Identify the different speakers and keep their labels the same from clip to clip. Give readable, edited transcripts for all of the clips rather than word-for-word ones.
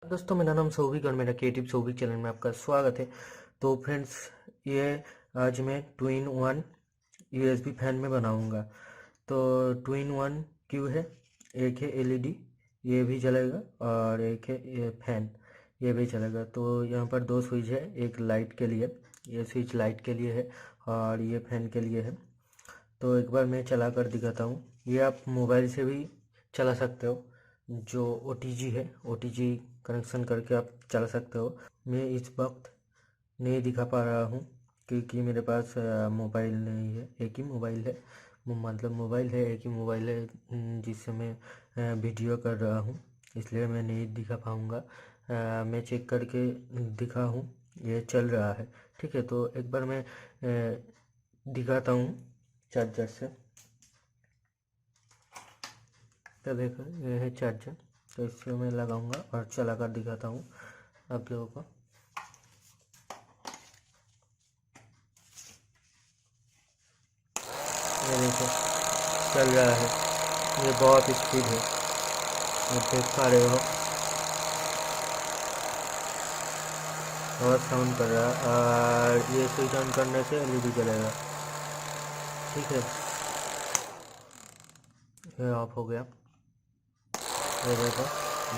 Speaker 1: दोस्तों, मेरा नाम सौविक और मेरा क्रिएटिव सौविक चैनल में आपका स्वागत है। तो फ्रेंड्स, ये आज मैं 2-in-1 यूएसबी फैन में बनाऊंगा। तो 2-in-1 क्यों है? एक है एलईडी, ये भी चलेगा, और एक है ये फैन, ये भी चलेगा। तो यहाँ पर दो स्विच है, एक लाइट के लिए, ये स्विच लाइट के लिए है और ये फैन के लिए है। तो एक बार मैं चला कर दिखाता हूँ। ये आप मोबाइल से भी चला सकते हो, जो ओटीजी है, ओटीजी कनेक्शन करके आप चला सकते हो। मैं इस वक्त नहीं दिखा पा रहा हूँ क्योंकि मेरे पास मोबाइल नहीं है, एक ही मोबाइल है, मतलब मोबाइल है, एक ही मोबाइल है जिससे मैं वीडियो कर रहा हूँ, इसलिए मैं नहीं दिखा पाऊँगा। मैं चेक करके दिखा हूँ, ये चल रहा है। ठीक है, तो एक बार मैं दिखाता हूँ चार्जर से। तो देखो, ये है चार्जर, तो इससे मैं लगाऊंगा और चला कर दिखाता हूँ आप लोगों को। ये देखो, चल रहा है, ये बहुत स्पीड है, आप देख पा रहे हो, बहुत साउंड कर रहा है। और ये स्विच ऑन करने से एलईडी जलेगा। ठीक है, ये ऑफ हो गया। ये देखो,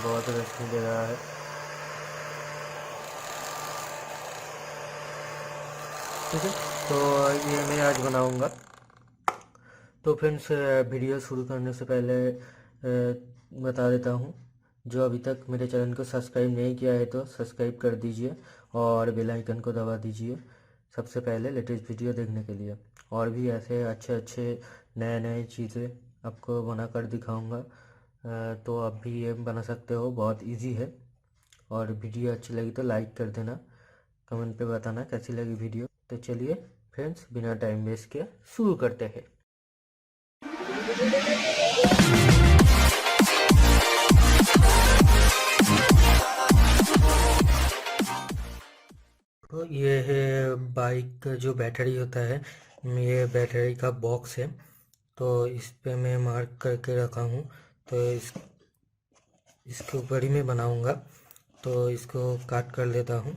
Speaker 1: बहुत रोशनी दे रहा है। ठीक है, तो ये मैं आज बनाऊंगा। तो फ्रेंड्स, वीडियो शुरू करने से पहले बता देता हूँ, जो अभी तक मेरे चैनल को सब्सक्राइब नहीं किया है तो सब्सक्राइब कर दीजिए और बेल आइकन को दबा दीजिए सबसे पहले लेटेस्ट वीडियो देखने के लिए। और भी ऐसे अच्छे अच्छे नए नए चीज़ें आपको बना कर दिखाऊँगा, तो आप भी ये बना सकते हो, बहुत इजी है। और वीडियो अच्छी लगी तो लाइक कर देना, कमेंट पे बताना कैसी लगी वीडियो। तो चलिए फ्रेंड्स, बिना टाइम वेस्ट किए शुरू करते हैं। तो ये है बाइक का जो बैटरी होता है, ये बैटरी का बॉक्स है। तो इस पे मैं मार्क करके रखा हूँ, तो इसके ऊपर ही मैं बनाऊँगा। तो इसको काट कर लेता हूँ।